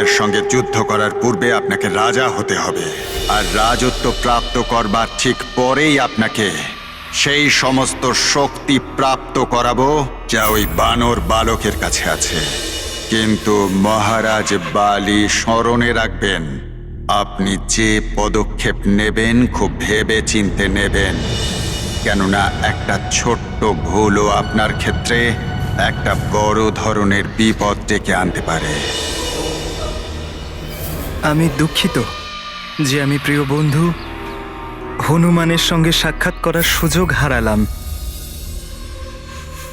বানরের সঙ্গে যুদ্ধ করার পূর্বে আপনাকে রাজা হতে হবে, আর রাজত্ব প্রাপ্ত করবার ঠিক পরেই আপনাকে সেই সমস্ত শক্তি প্রাপ্ত করাবো যা ওই বানর বালকের কাছে আছে। কিন্তু মহারাজ বালি, স্মরণে রাখবেন, আপনি যে পদক্ষেপ নেবেন খুব ভেবে চিন্তে নেবেন, কেননা একটা ছোট্ট ভুলও আপনার ক্ষেত্রে একটা বড় ধরনের বিপদ ডেকে আনতে পারে। আমি দুঃখিত যে আমি প্রিয় বন্ধু হনুমানের সঙ্গে সাক্ষাৎ করার সুযোগ হারালাম।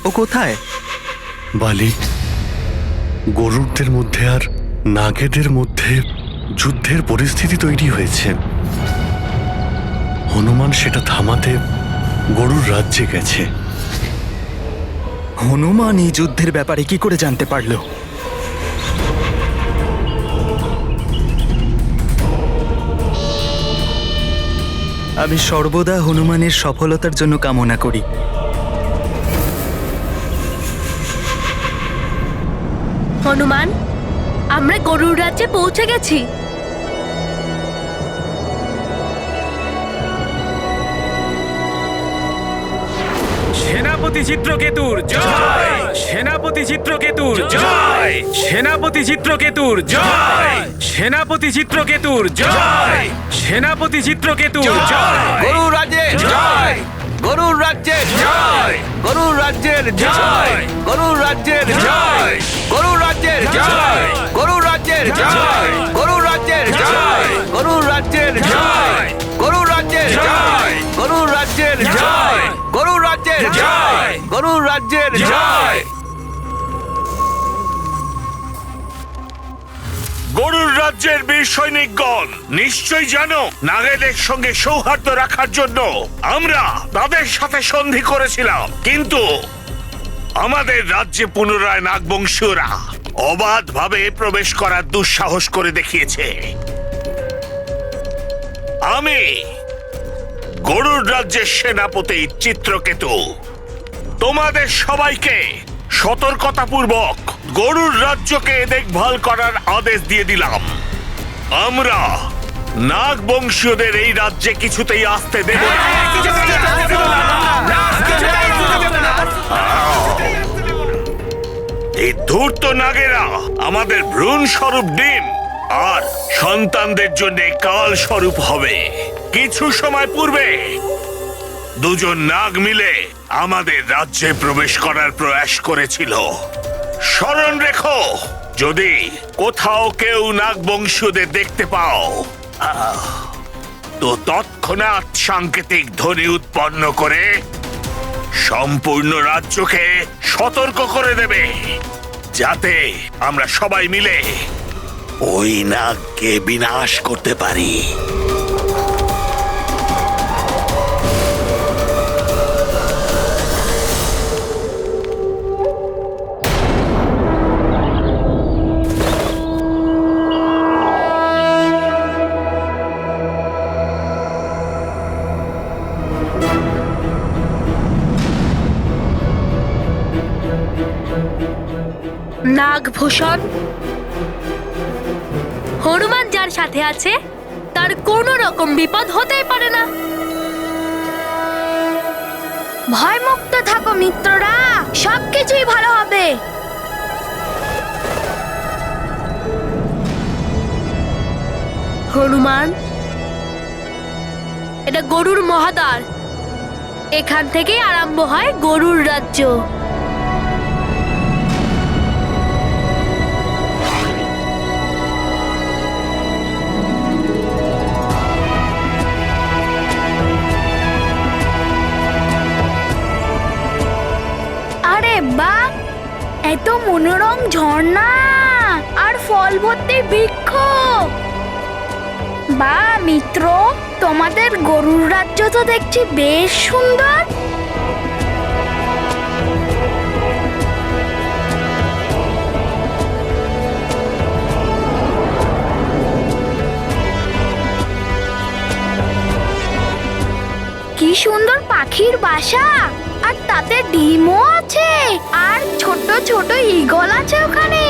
ও কোথায়? বালি, গরুড়দের মধ্যে আর নাগেদের মধ্যে যুদ্ধের পরিস্থিতি তৈরি হয়েছে। হনুমান সেটা থামাতে গরুর রাজ্যে গেছে। হনুমান এই যুদ্ধের ব্যাপারে কি করে জানতে পারলো? আমি সর্বদা হনুমানের সফলতার জন্য কামনা করি। হনুমান, আমরা গরুর রাজ্যে পৌঁছে গেছি। সেনাপতি চিত্রকেতুর জয়! সেনাপতি চিত্রকেতুর জয়! সেনাপতি চিত্রকেতুর জয়! সেনাপতি চিত্রকেতুর জয়! সেনাপতি চিত্রকেতুর জয়! গরুর রাজ্যের জয়! গরুর রাজ্যের জয়! গরুর রাজ্যের জয়! গরুর রাজ্যের জয়! গরুর রাজ্যের জয়! গরুর রাজ্যের জয়! গরুর রাজ্যের জয়! গরুর রাজ্যের জয়! গরুর রাজ্যের জয়! গরুর রাজ্যের জয়! গরুর রাজ্যের জয়! গরুর রাজ্যের জয়! গরুর রাজ্যের বীর সৈনিকগণ, নিশ্চয়ই জানো নাগেদের সঙ্গে সৌহার্দ্য রাখার জন্য আমরা তাদের সাথে সন্ধি করেছিলাম, কিন্তু আমাদের রাজ্যে পুনরায় নাগবংশীয়রা অবাধভাবে প্রবেশ করার দুঃসাহস করে দেখিয়েছে। আমি গরুর রাজ্যের সেনাপতি চিত্রকেতু তোমাদের সবাইকে সতর্কতাপূর্বক গরুর রাজ্যকে দেখভাল করার আদেশ দিয়ে দিলাম। আমরা নাগবংশীয়দের এই রাজ্যে কিছুতেই আসতে দেব না। এই ধূর্ত নাগেরা আমাদের ভ্রূণ স্বরূপ ডিম আর সন্তানদের জন্য কাল স্বরূপ হবে। কিছু সময় পূর্বে দুজন নাগ মিলে আমাদের রাজ্যে প্রবেশ করার প্রয়াস করেছিল। স্মরণ রেখো, যদি কোথাও কেউ নাগবংশীয়দের দেখতে পাও তো তৎক্ষণাৎ সাংকেতিক ধ্বনি উৎপন্ন করে সম্পূর্ণ রাজ্যকে সতর্ক করে দেবে, যাতে আমরা সবাই মিলে ওই নাগকে বিনাশ করতে পারি। নাগভূষণ, হনুমান যার সাথে আছে তার কোনো রকম বিপদ হতেই পারে না। ভয়মুক্ত থাকো মিত্ররা, সবকিছুই ভালো হবে। হনুমান, এটা গরুর মহাদ্বার, এখান থেকেই আরম্ভ হয় গরুর রাজ্য। আরে বাহ, এত মনোরম ঝর্ণা আর ফল ভর্তি বৃক্ষ। বা মিত্র, তোমাদের গরুর রাজ্য তো দেখছি বেশ সুন্দর। কি সুন্দর পাখির বাসা, আর তাতে ডিমও আছে, আর ছোট ছোট ঈগল আছে ওখানে।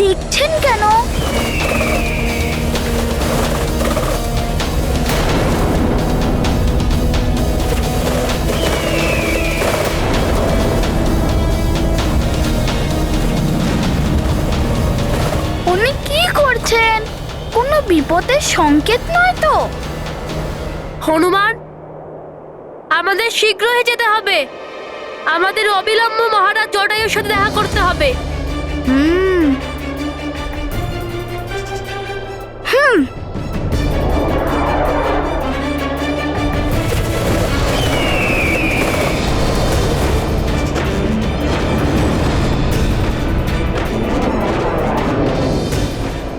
দেখছেন কেন? উনি কি করছেন? কোনো বিপদের সংকেত নয় তো? হনুমান, আমাদের শীঘ্রই যেতে হবে। আমাদের অবিলম্ব মহারাজ জটায়ুর সাথে দেখা করতে হবে। হুম হুম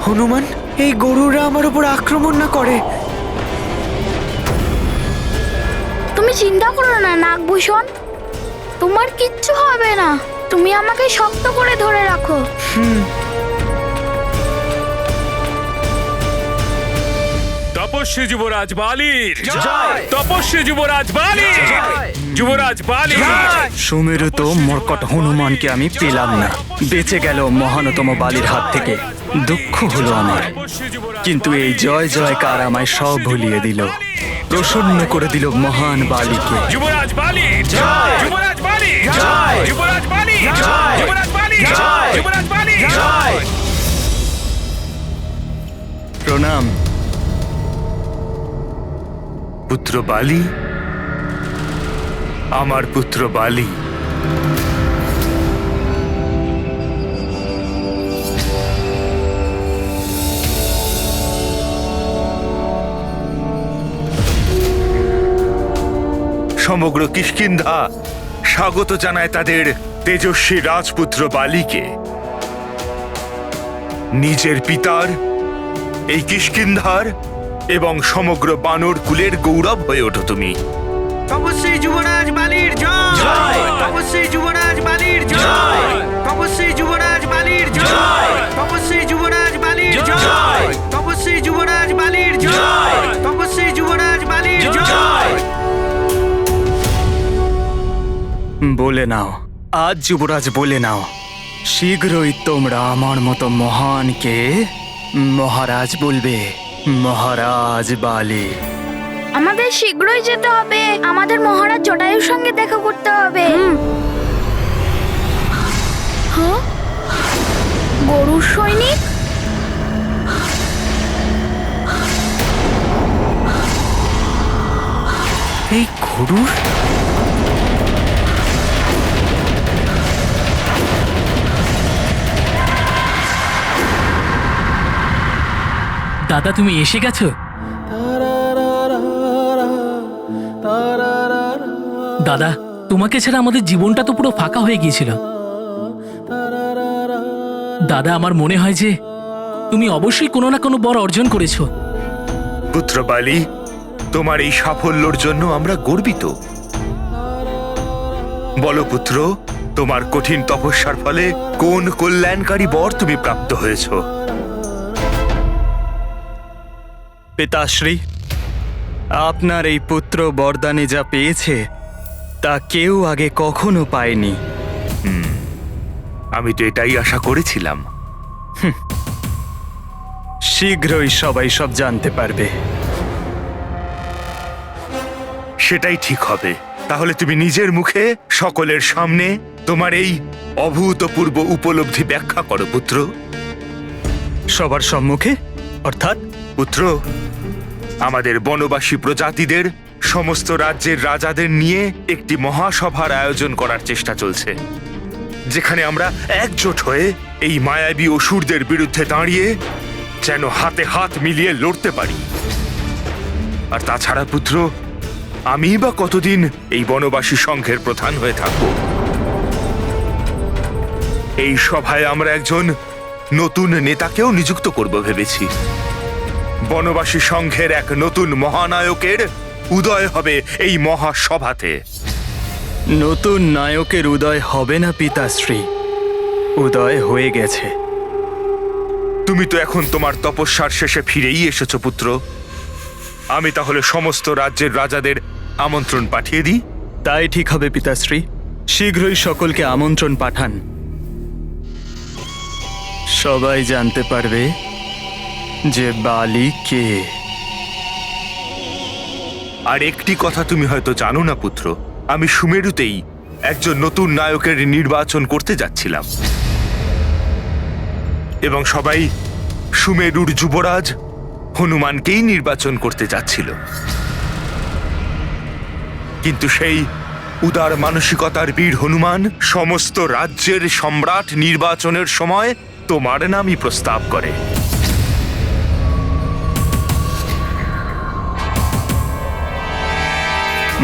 হনুমান, এই গরুরা আমার উপর আক্রমণ না করে। তুমি চিন্তা করো না নাগভূষণ, তোমার কিচ্ছু হবে না। তুমি আমাকে শক্ত করে ধরে রাখো। তপস্বী যুবরাজ বালির তপস্বী যুবরাজ বালির যুবরাজ বালির সুমেরুত মর্কট হনুমানকে আমি পেলাম না। বেঁচে গেল মহানতম বালির হাত থেকে। দুঃখ হলো আমার, কিন্তু এই জয় জয়কার আমায় সব ভুলিয়ে দিল, প্রসন্ন করে দিল মহান বালিকে। যুবরাজ বালির যুবরাজ বালির যুবরাজ বালির যুবরাজ বালির যুবরাজ বালির প্রণাম। পুত্র বালি, আমার পুত্র বালি, সমগ্র কিষ্কিন্ধা স্বাগত জানায় তাদের তেজস্বী রাজপুত্র বালিকে। নিজের পিতার, এই কিষ্কিন্ধার এবং সমগ্র বানর কুলের গৌরব হয়ে ওঠো তুমি। তপস্বী যুবরাজ বালির জয়, তপস্বী যুবরাজ বালির জয়, তপস্বী যুবরাজ বালির জয়, তপস্বী যুবরাজ বালির জয়, তপস্বী যুবরাজ বালির জয়, তপস্বী যুবরাজ বালির জয়। বলে নাও, আজ যুবরাজ বলে নাও, শীঘ্রই তোমরা আমার মতো মহানকে মহারাজ বলবে। মহারাজ বালি। আমাদের শীঘ্রই যেতে হবে। আমাদের মহারাজ জটায়ুর সঙ্গে দেখা করতে হবে। হ্যাঁ? গরুর সৈনিক? এই গরুর? দাদা, তুমি এসে গেছো? দাদা, তোমাকে ছাড়া আমাদের জীবনটা তো পুরো ফাঁকা হয়ে গিয়েছিল। দাদা, আমার মনে হয় যে তুমি অবশ্যই কোনো না কোনো বড় অর্জন করেছো। পুত্র বালি, তোমার এই সাফল্যর জন্য আমরা গর্বিত। বলো পুত্র, তোমার কঠিন তপস্যার ফলে কোন কল্যাণকারী বর তুমি প্রাপ্ত হয়েছ? পিতাশ্রী, আপনার এই পুত্র বরদানে যা পেয়েছে তা কেউ আগে কখনো পায়নি। আমি তো এটাই আশা করেছিলাম। শীঘ্রই সবাই সব জানতে পারবে। সেটাই ঠিক হবে। তাহলে তুমি নিজের মুখে সকলের সামনে তোমার এই অভূতপূর্ব উপলব্ধি ব্যাখ্যা করো পুত্র। সবার সম্মুখে? অর্থাৎ? পুত্র, আমাদের বনবাসী প্রজাতিদের সমস্ত রাজ্যের রাজাদের নিয়ে একটি মহাসভার আয়োজন করার চেষ্টা চলছে, যেখানে আমরা একজোট হয়ে এই মায়াবী অসুরদের বিরুদ্ধে দাঁড়িয়ে যেন হাতে হাত মিলিয়ে লড়তে পারি। আর তাছাড়া পুত্র, আমি বা কতদিন এই বনবাসী সংঘের প্রধান হয়ে থাকব? এই সভায় আমরা একজন নতুন নেতাকেও নিযুক্ত করব ভেবেছি। বনবাসী সংঘের এক নতুন মহানায়কের উদয় হবে এই মহাসভাতে। নতুন নায়কের উদয় হবে না পিতাশ্রী, উদয় হয়ে গেছে। তুমি তো এখন তোমার তপস্যার শেষে ফিরেই এসেছো পুত্র। আমি তাহলে সমস্ত রাজ্যের রাজাদের আমন্ত্রণ পাঠিয়ে দিই। তাই ঠিক হবে পিতাশ্রী, শীঘ্রই সকলকে আমন্ত্রণ পাঠান। সবাই জানতে পারবে যে বালি কে। আর একটি কথা তুমি হয়তো জানো না পুত্র, আমি সুমেরুতেই একজন নতুন নায়কের নির্বাচন করতে যাচ্ছিলাম এবং সবাই সুমেরুর যুবরাজ হনুমানকেই নির্বাচন করতে যাচ্ছিল। কিন্তু সেই উদার মানসিকতার বীর হনুমান সমস্ত রাজ্যের সম্রাট নির্বাচনের সময় তোমার নামই প্রস্তাব করে।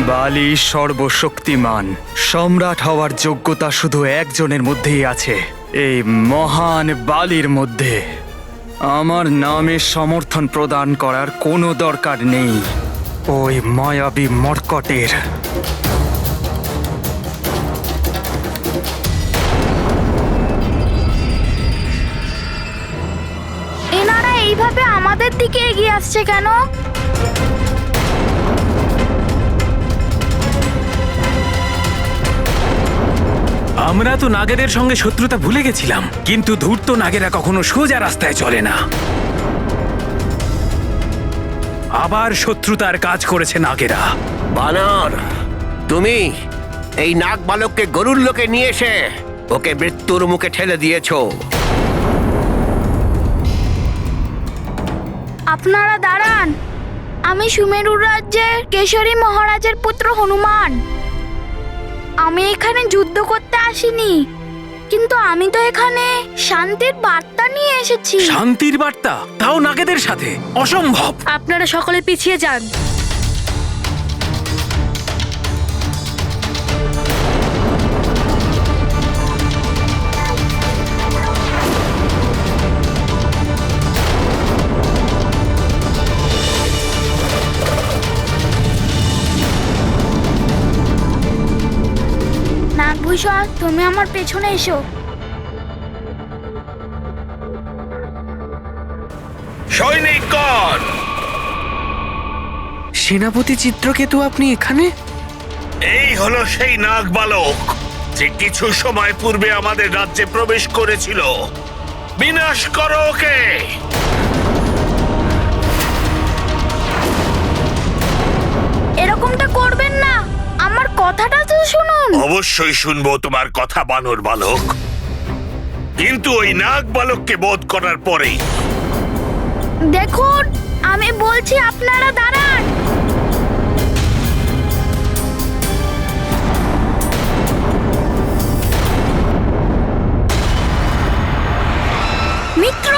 বালি সর্বশক্তিমান, সম্রাট হওয়ার যোগ্যতা শুধু একজনের মধ্যেই আছে, এই মহান বালির মধ্যে। আমার নামে সমর্থন প্রদান করার কোনো দরকার নেই ওই মায়াবী মর্কটের। এনারা এইভাবে আমাদের দিকে এগিয়ে আসছে কেন? আমরা তো নাগেদের সঙ্গে শত্রুতা ভুলে গেছিলাম, কিন্তু ধূর্ত নাগেরা কখনো সোজা রাস্তায় চলে না। আবার শত্রুতার কাজ করেছে নাগেরা। বানর, তুমি এই নাগ বালককে গরুর লোকে নিয়ে এসে ওকে মৃত্যুর মুখে ঠেলে দিয়েছো। আপনারা দাঁড়ান, আমি সুমেরুর রাজ্যের কেশরী মহারাজের পুত্র হনুমান। আমি এখানে যুদ্ধ করতে আসিনি, কিন্তু আমি তো এখানে শান্তির বার্তা নিয়ে এসেছি। শান্তির বার্তা, তাও নাগেদের সাথে? অসম্ভব। আপনারা সকলে পিছিয়ে যান। নাগভূষণ, তুমি আমার পেছনে এসো। সৈনিকগণ, সেনাপতি চিত্রকেতু, আপনি এখানে? এই হলো সেই নাগ বালক যে কিছু সময় পূর্বে আমাদের রাজ্যে প্রবেশ করেছিল। বিনাশ করো ওকে। এরকমটা করবেন না, আমার কথাটা তো শুনুন। অবশ্যই শুনবো তোমার কথা বানর বালক, কিন্তু ওই নাগ বালককে বধ করার পরেই। দেখুন, আমি বলছি আপনারা দাঁড়ান। মিত্র,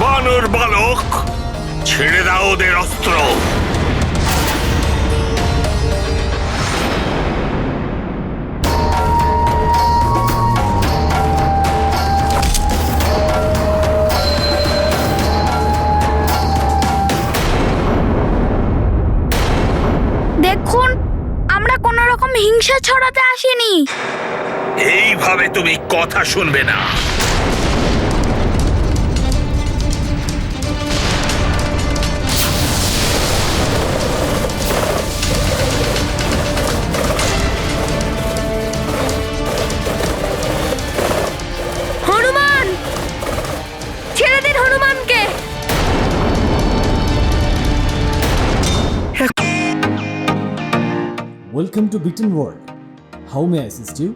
বানর বালক, ছেড়ে দাও ওদের অস্ত্র। দেখুন, আমরা কোনো রকম হিংসা ছড়াতে আসিনি। এইভাবে তুমি কথা শুনবে না। হনুমান, ছেড়ে দিন হনুমানকে। Welcome to Beaton world. How may assist you?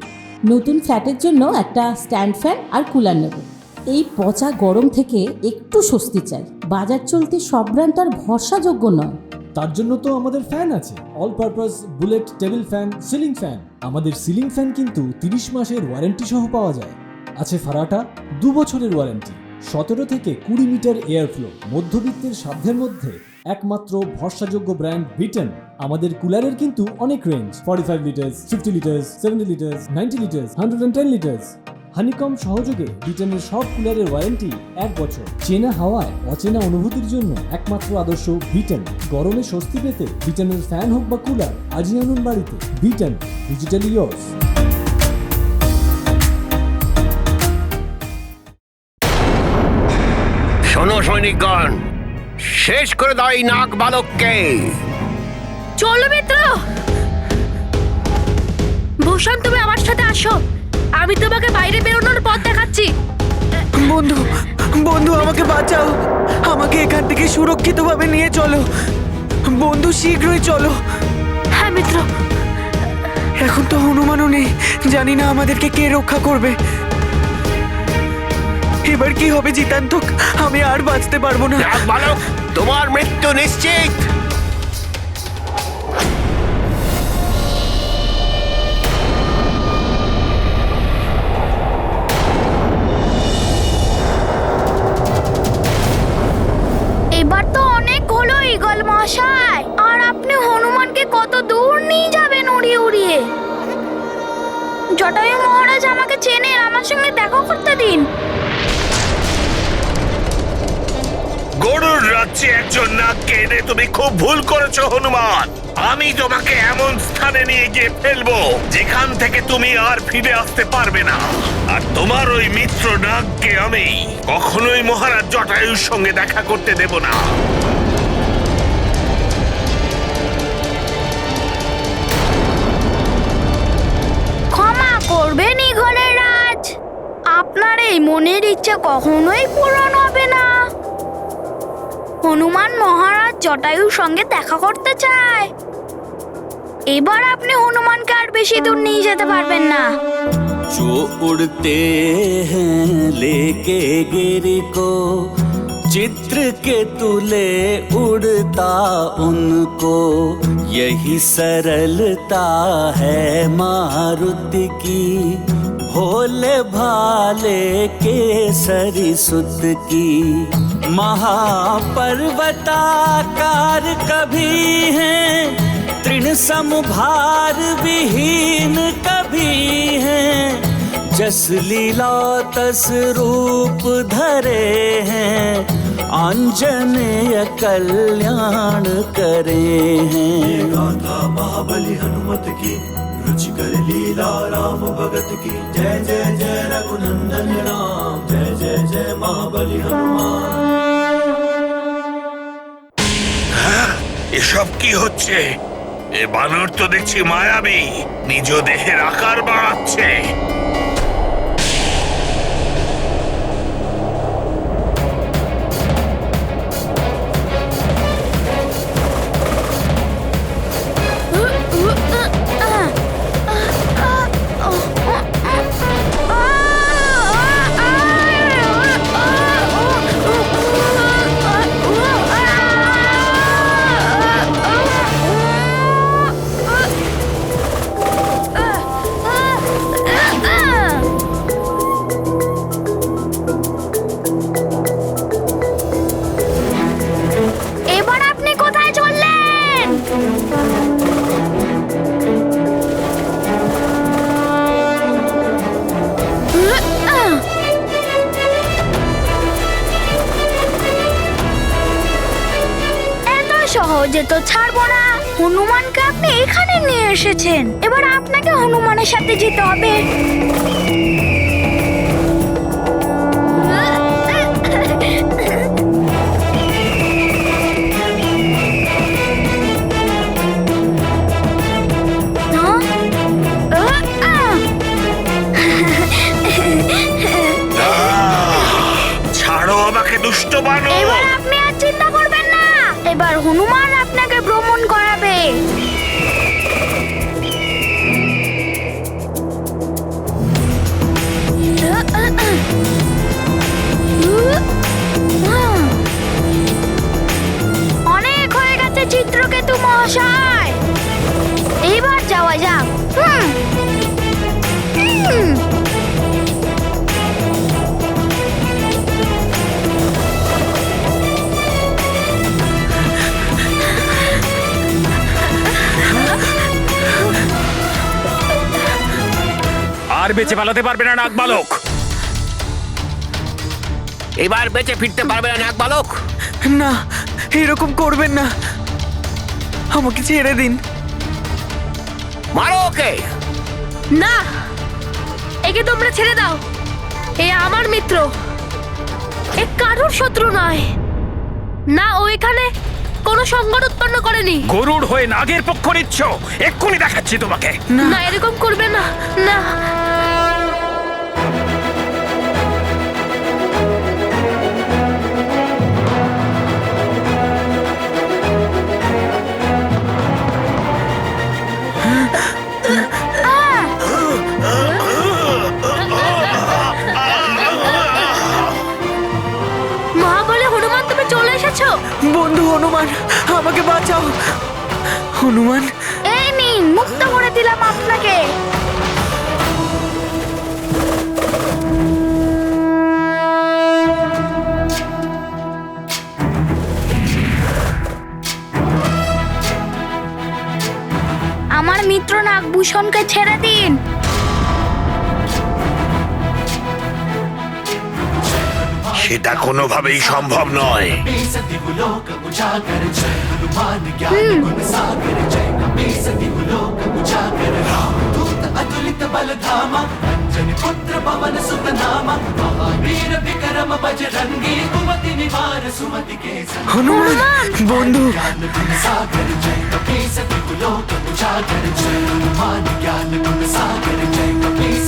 নতুন ফ্ল্যাটের জন্য একটা স্ট্যান্ড ফ্যান আর কুলার নেব। এই পচা গরম থেকে একটু স্বস্তি চাই। বাজার চলতে সব ব্র্যান্ড আর ভরসাযোগ্য নয়। তার জন্য তো আমাদের ফ্যান আছে, all purpose bullet table fan, ceiling fan. আমাদের সিলিং ফ্যান কিন্তু 30 মাসের ওয়ারেন্টি সহ পাওয়া যায়। আছে ফারাটা 2 বছরের ওয়ারেন্টি, 17 থেকে 20 মিটার এয়ার ফ্লো, মধ্যবিত্তের সাধ্যের মধ্যে একমাত্র ভরসাযোগ্য ব্র্যান্ড বিটেন। আমাদের কুলারের কিন্তু অনেক range, 45 litres, 50 litres, 70 litres, 90 litres, 110 litres. Honeycomb সহযোগে বিটেনের সব কুলারের ওয়ারেন্টি 1 বছর। চেনা হাওয়ায় অচেনা অনুভূতির জন্য একমাত্র আদর্শ বিটেন। গরমে স্বস্তি পেতে বিটেনের ফ্যান হোক বা কুলার আজই আনুন বাড়িতে। Beaten, digitally yours. শোনো সৈনিকগণ, শেষ করে দাও এই নাগ বালককে। চলো মিত্র। ভূষণ, তুমি আমার সাথে আসো, আমি তোমাকে বাইরে বেরোনোর পথ দেখাচ্ছি। বন্ধু, বন্ধু আমাকে বাঁচাও, আমাকে এখান থেকে সুরক্ষিতভাবে নিয়ে চলো বন্ধু, শীঘ্রই চলো। হ্যাঁ মিত্র। এখন তো হনুমানও নেই, জানি না আমাদেরকে কে রক্ষা করবে। এবার কি হবে জিতান্তক, আমি আর বাঁচতে পারবো না। নাগ বালক, তোমার মৃত্যু নিশ্চিত। এবার তো অনেক হলো ঈগল মশাই, আর আপনি হনুমানকে কত দূর নিয়ে যাবেন উড়িয়ে উড়িয়ে? জটায়ু মহারাজ আমাকে চেনেন, আমার সঙ্গে দেখা করতে দিন। গরুর রাজ্যে একজন নাগকে এনে তুমি খুব ভুল করেছো হনুমান। আমি তোমাকে এমন স্থানে নিয়ে গিয়ে ফেলবো যেখান থেকে তুমি আর ফিরে আসতে পারবে না। আর তোমার ওই মিত্র নাগকে আমি কখনোই মহারাজ জটায়ুর সঙ্গে দেখা করতে দেব না। ক্ষমা করবেন ঈগলের রাজ, আপনার এই মনের ইচ্ছা কখনোই পূরণ হবে না। হনুমান মহারাজ জটায়ুর সঙ্গে দেখা করতে চায়। এবার আপনি হনুমানকে আর বেশি দূর নিয়ে যেতে পারবেন না। जो उड़ते हैं लेके गिरी को, चित्र के तुले उड़ता उनको, यही सरलता है मारुति की, भोले भाले केसरी सुत की। महापर्वताकार कभी हैं, तृण समभार विहीन कभी हैं, जस लीला तस रूप धरे हैं, आंजनेय कल्याण करे हैं। गाथा महाबली हनुमत की, रुचिकर लीला राम भगत की, जय जय जय रघुनंदन राम, जय जय जय महाबली हनुमान। এসব কি হচ্ছে? এ বানর তো দেখছি মায়াবী, নিজ দেহের আকার বাড়াচ্ছে। এবার আপনি কোথায় চললেন? এত সহজে তো ছাড়বো না। হনুমানকে আপনি এখানে নিয়ে এসেছেন, এবার আপনাকে হনুমানের সাথে যেতে হবে। ছাড়ো আমাকে দুষ্ট বানর। এবার আপনি আর চিন্তা করবেন না, এবার হনুমান আপনাকে ভ্রমণ করাবে। অনেক হয়ে গেছে চিত্রকেতু মহাশয়, এইবার যাওয়া যাক। আর বেঁচে পালাতে পারবে না নাগ বালক। এবার বেঁচে ফিরতে পারবে না নাগ বালক। না, এরকম করবেন না, আমাকে ছেড়ে দিন। মারো ওকে। না, একে তোমরা ছেড়ে দাও। এ আমার মিত্র, এ কারোর শত্রু নয়। না, ও এখানে কোনো সংকট উৎপন্ন করেনি। গরুর হয়ে নাগের পক্ষ নিচ্ছ, এক্ষুনি দেখাচ্ছি তোমাকে। না, এরকম করবে না। না, মহাবলী হনুমান, তুমি চলে এসেছো। বন্ধু হনুমান, আমাকে বাঁচাও। হনুমান, এই নিন, মুক্ত করে দিলাম আপনাকে। আমার মিত্র নাগভূষণকে ছেড়ে দিন। সেটা কোনোভাবেই সম্ভব নয়। হনুমান, বন্ধু। सागर जय कपीस